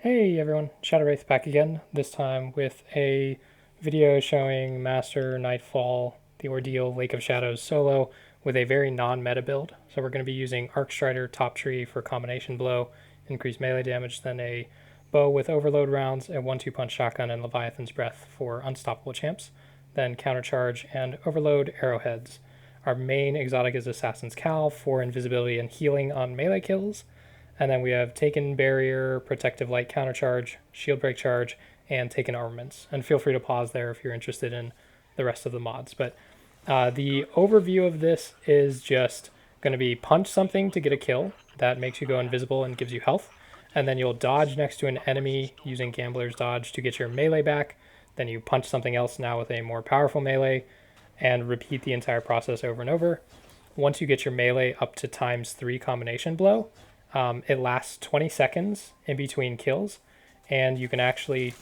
Hey everyone, Shadowwraith back again, this time with a video showing Master Nightfall, the Ordeal, Lake of Shadows solo with a very non-meta build. So we're going to be using Arcstrider Top Tree for combination blow, increased melee damage, then a bow with overload rounds, a 1-2 punch shotgun, and Leviathan's Breath for unstoppable champs, then countercharge and overload arrowheads. Our main exotic is Assassin's Cal for invisibility and healing on melee kills. And then we have Taken Barrier, Protective Light Countercharge, Shield Break Charge, and Taken Armaments. And feel free to pause there if you're interested in the rest of the mods. But the overview of this is just going to be punch something to get a kill. That makes you go invisible and gives you health. And then you'll dodge next to an enemy using Gambler's Dodge to get your melee back. Then you punch something else now with a more powerful melee and repeat the entire process over and over. Once you get your melee up to ×3 combination blow, it lasts 20 seconds in between kills, and you can actually,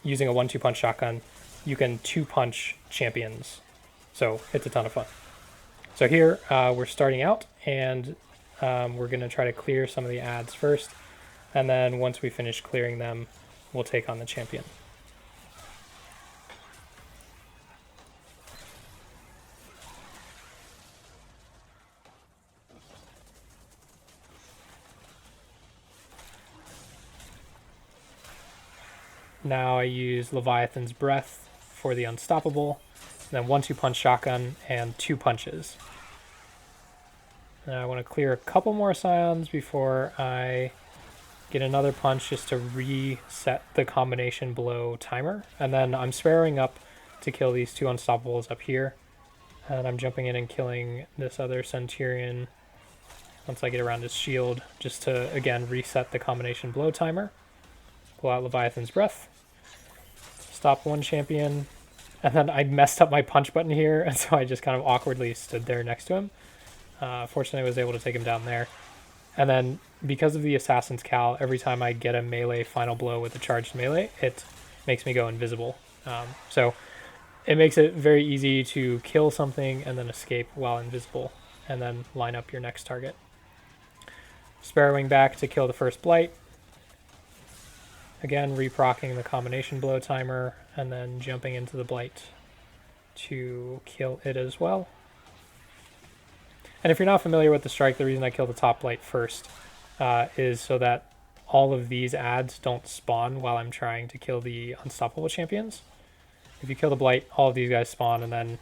using a 1-2 punch shotgun, you can 2-punch champions. So it's a ton of fun. So here we're starting out, and we're going to try to clear some of the ads first, and then once we finish clearing them, we'll take on the champion. Now I use Leviathan's Breath for the unstoppable, then 1-2 punch shotgun and 2 punches. Now I want to clear a couple more scions before I get another punch just to reset the combination blow timer. And then I'm sparrowing up to kill these 2 unstoppables up here. And I'm jumping in and killing this other Centurion once I get around his shield, just to, again, reset the combination blow timer. Pull out Leviathan's Breath. Stop one champion, and then I messed up my punch button here, and so I just kind of awkwardly stood there next to him. Fortunately, I was able to take him down there. And then, because of the Assassin's Cal, every time I get a melee final blow with a charged melee, it makes me go invisible. So it makes it very easy to kill something and then escape while invisible, and then line up your next target. Sparrowing back to kill the first Blight. Again, reprocking the combination blow timer, and then jumping into the Blight to kill it as well. And if you're not familiar with the strike, the reason I kill the top Blight first is so that all of these ads don't spawn while I'm trying to kill the unstoppable champions. If you kill the Blight, all of these guys spawn, and then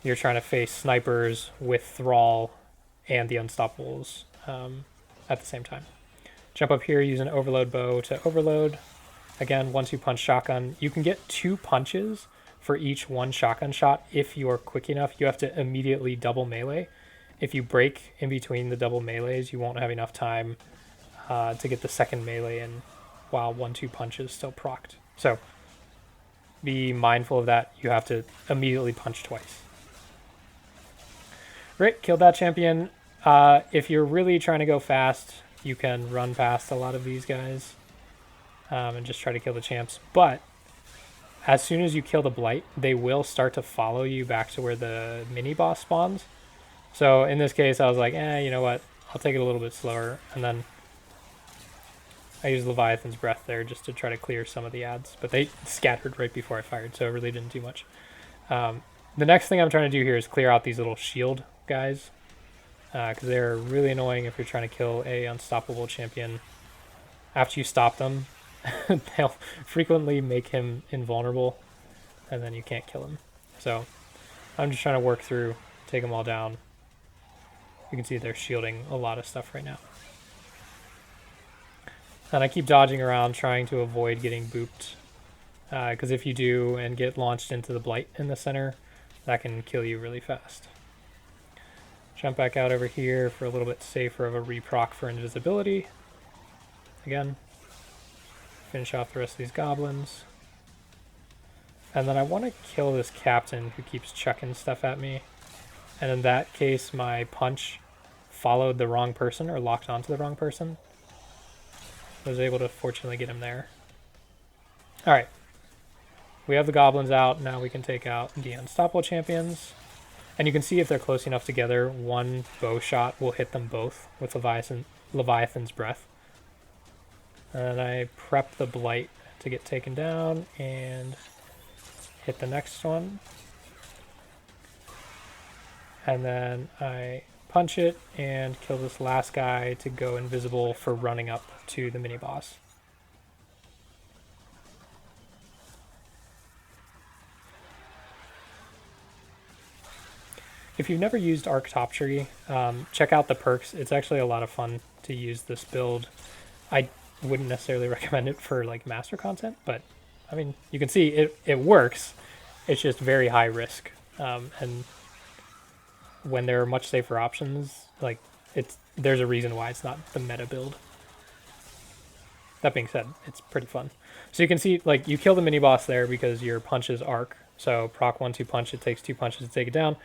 you're trying to face snipers with Thrall and the unstoppables at the same time. Jump up here, use an overload bow to overload. Again, 1-2 punch shotgun. You can get 2 punches for each 1 shotgun shot if you are quick enough. You have to immediately double melee. If you break in between the double melees, you won't have enough time to get the second melee in while 1-2 punch is still procced. So be mindful of that. You have to immediately punch twice. Great, killed that champion. If you're really trying to go fast, you can run past a lot of these guys and just try to kill the champs. But as soon as you kill the Blight, they will start to follow you back to where the mini-boss spawns. So in this case, I was like, you know what? I'll take it a little bit slower. And then I used Leviathan's Breath there just to try to clear some of the ads. But they scattered right before I fired, so it really didn't do much. The next thing I'm trying to do here is clear out these little shield guys, because they're really annoying if you're trying to kill a unstoppable champion. After you stop them, they'll frequently make him invulnerable, and then you can't kill him. So I'm just trying to work through, take them all down. You can see they're shielding a lot of stuff right now. And I keep dodging around trying to avoid getting booped, because if you do and get launched into the Blight in the center, that can kill you really fast. Jump back out over here for a little bit safer of a reproc for invisibility. Again, finish off the rest of these goblins. And then I want to kill this captain who keeps chucking stuff at me. And in that case, my punch followed the wrong person or locked onto the wrong person. I was able to fortunately get him there. Alright. We have the goblins out. Now we can take out the unstoppable champions. And you can see if they're close enough together, one bow shot will hit them both with Leviathan's Breath. And I prep the Blight to get taken down and hit the next one. And then I punch it and kill this last guy to go invisible for running up to the mini boss. If you've never used Archetypry, check out the perks. It's actually a lot of fun to use this build. I wouldn't necessarily recommend it for like master content, but I mean, you can see it works. It's just very high risk. And when there are much safer options, like there's a reason why it's not the meta build. That being said, it's pretty fun. So you can see, like, you kill the mini boss there because your punch is arc. So proc 1-2 punch, it takes 2 punches to take it down.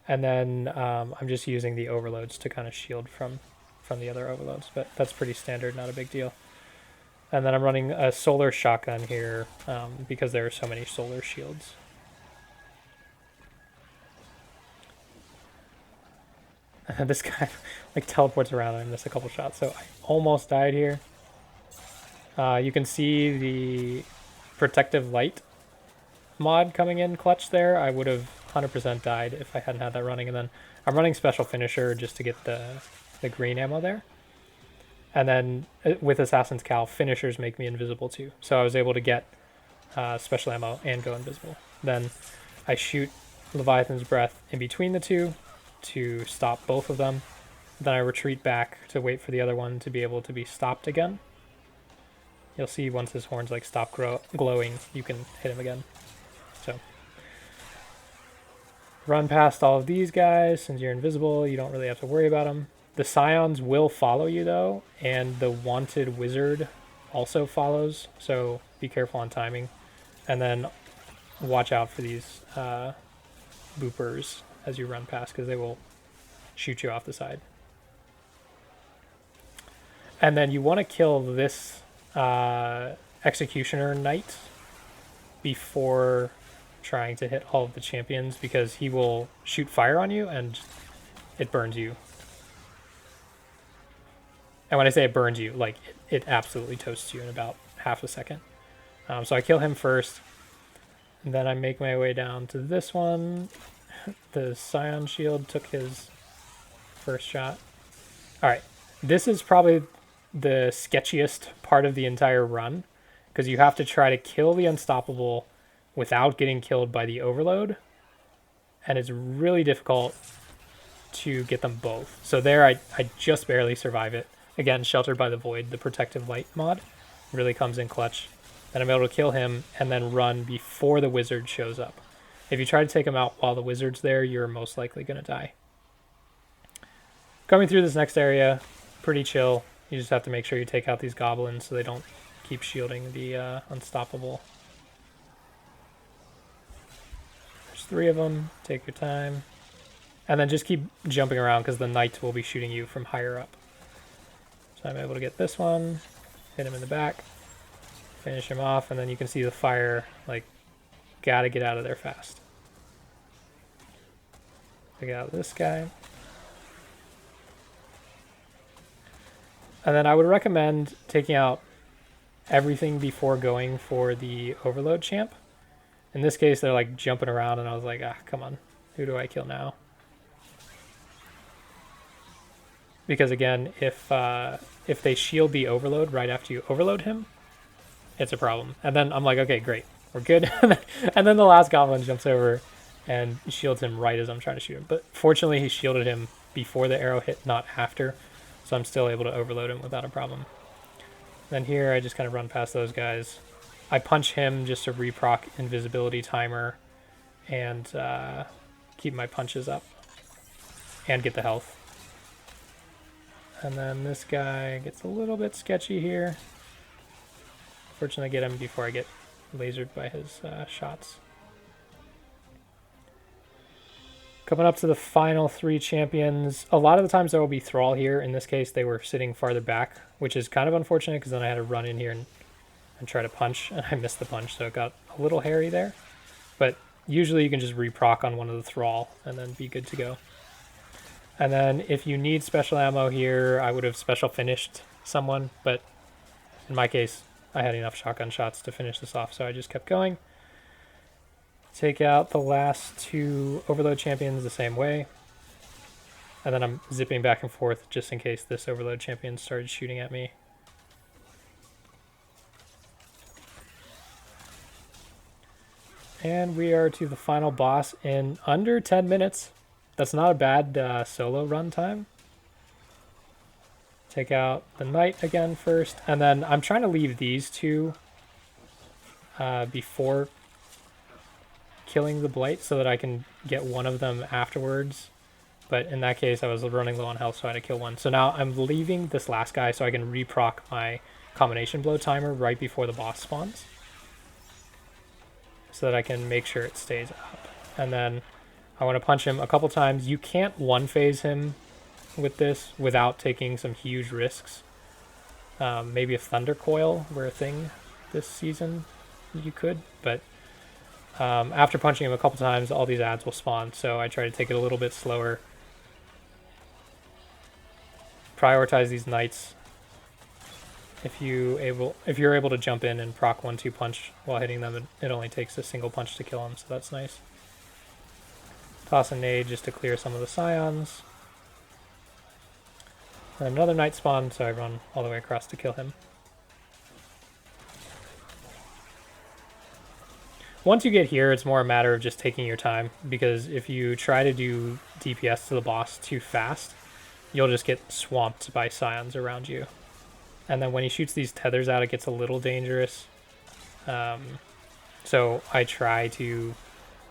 And then I'm just using the overloads to kind of shield from the other overloads, but that's pretty standard, not a big deal. And then I'm running a solar shotgun here because there are so many solar shields. This guy like teleports around and I missed a couple shots, so I almost died here. You can see the protective light mod coming in clutch there. I would have 100% died if I hadn't had that running. And then I'm running special finisher just to get the green ammo there. And then with Assassin's Cal, finishers make me invisible too. So I was able to get special ammo and go invisible. Then I shoot Leviathan's Breath in between the two to stop both of them. Then I retreat back to wait for the other one to be able to be stopped again. You'll see once his horns like stop glowing, you can hit him again. So run past all of these guys. Since you're invisible, you don't really have to worry about them. The Scions will follow you though, and the wanted wizard also follows, so be careful on timing. And then watch out for these boopers as you run past, because they will shoot you off the side. And then you want to kill this Executioner Knight before trying to hit all of the champions, because he will shoot fire on you and it burns you. And when I say it burns you, like it absolutely toasts you in about half a second. So I kill him first, and then I make my way down to this one. The Scion Shield took his first shot. Alright, this is probably the sketchiest part of the entire run, because you have to try to kill the Unstoppable without getting killed by the Overload, and it's really difficult to get them both. So there I just barely survive it. Again, Sheltered by the Void, the Protective Light mod, really comes in clutch. Then I'm able to kill him and then run before the wizard shows up. If you try to take him out while the wizard's there, you're most likely going to die. Coming through this next area, pretty chill. You just have to make sure you take out these goblins so they don't keep shielding the Unstoppable. There's 3 of them. Take your time. And then just keep jumping around because the knight will be shooting you from higher up. So I'm able to get this one, hit him in the back, finish him off, and then you can see the fire, like, gotta get out of there fast. Take out this guy. And then I would recommend taking out everything before going for the Overload champ. In this case, they're like jumping around, and I was like, ah, come on, who do I kill now? Because again, if they shield the Overload right after you overload him, it's a problem. And then I'm like, okay, great, we're good. And then the last goblin jumps over and shields him right as I'm trying to shoot him. But fortunately, he shielded him before the arrow hit, not after. So I'm still able to overload him without a problem. Then here, I just kind of run past those guys. I punch him just to reproc invisibility timer and keep my punches up and get the health. And then this guy gets a little bit sketchy here. Fortunately, I get him before I get lasered by his shots. Coming up to the final 3 champions. A lot of the times there will be Thrall here. In this case, they were sitting farther back, which is kind of unfortunate because then I had to run in here and try to punch, and I missed the punch, so it got a little hairy there. But usually you can just reproc on one of the Thrall and then be good to go. And then if you need special ammo here, I would have special finished someone, but in my case, I had enough shotgun shots to finish this off, so I just kept going. Take out the last 2 overload champions the same way. And then I'm zipping back and forth just in case this overload champion started shooting at me. And we are to the final boss in under 10 minutes. That's not a bad solo run time. Take out the knight again first. And then I'm trying to leave these 2 before killing the Blight so that I can get one of them afterwards. But in that case, I was running low on health, so I had to kill one. So now I'm leaving this last guy so I can re-proc my combination blow timer right before the boss spawns, so that I can make sure it stays up. And then I want to punch him a couple times. You can't one-phase him with this without taking some huge risks. Maybe a Thunder Coil were a thing this season, you could, but after punching him a couple times, all these ads will spawn, so I try to take it a little bit slower. Prioritize these knights. If you're able to jump in and proc 1-2 punch while hitting them, it only takes a single punch to kill them, so that's nice. Toss a nade just to clear some of the scions. And another knight spawn, so I run all the way across to kill him. Once you get here, it's more a matter of just taking your time, because if you try to do DPS to the boss too fast, you'll just get swamped by scions around you. And then when he shoots these tethers out, it gets a little dangerous. So I try to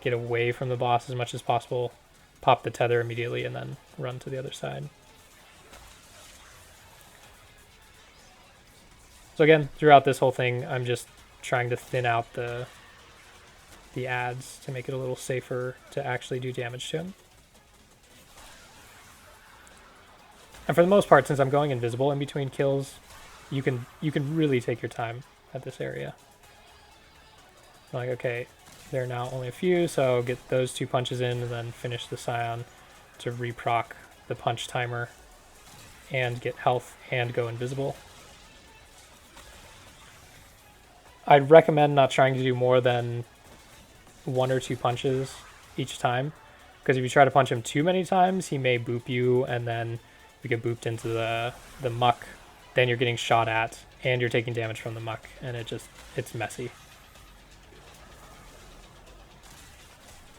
get away from the boss as much as possible, pop the tether immediately, and then run to the other side. So again, throughout this whole thing, I'm just trying to thin out the ads to make it a little safer to actually do damage to him. And for the most part, since I'm going invisible in between kills, you can really take your time at this area. Like, okay, there are now only a few, so get those 2 punches in and then finish the scion to re-proc the punch timer and get health and go invisible. I'd recommend not trying to do more than 1 or 2 punches each time, because if you try to punch him too many times, he may boop you, and then you get booped into the muck. Then you're getting shot at, and you're taking damage from the muck, and it's messy.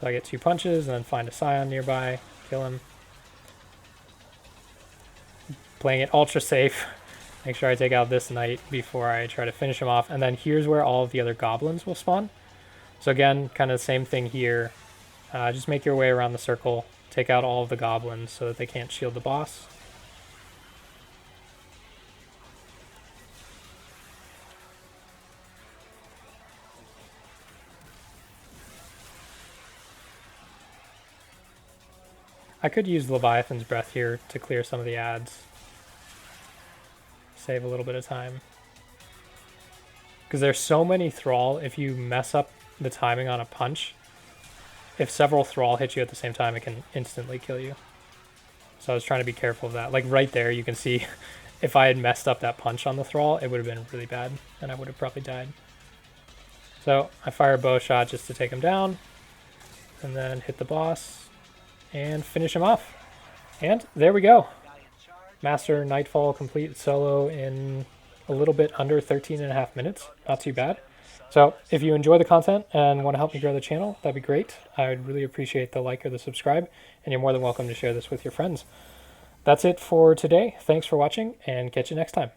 So I get 2 punches, and then find a scion nearby, kill him. Playing it ultra safe. Make sure I take out this knight before I try to finish him off. And then here's where all of the other goblins will spawn. So again, kind of the same thing here. Just make your way around the circle. Take out all of the goblins so that they can't shield the boss. I could use Leviathan's Breath here to clear some of the ads. Save a little bit of time. Because there's so many Thrall, if you mess up the timing on a punch, if several Thrall hit you at the same time, it can instantly kill you. So I was trying to be careful of that. Like right there, you can see if I had messed up that punch on the Thrall, it would have been really bad, and I would have probably died. So I fire a bow shot just to take him down, and then hit the boss, and finish him off. And there we go. Master Nightfall complete solo in a little bit under 13.5 minutes. Not too bad. So if you enjoy the content and want to help me grow the channel, that'd be great. I would really appreciate the like or the subscribe, and you're more than welcome to share this with your friends. That's it for today. Thanks for watching, and catch you next time.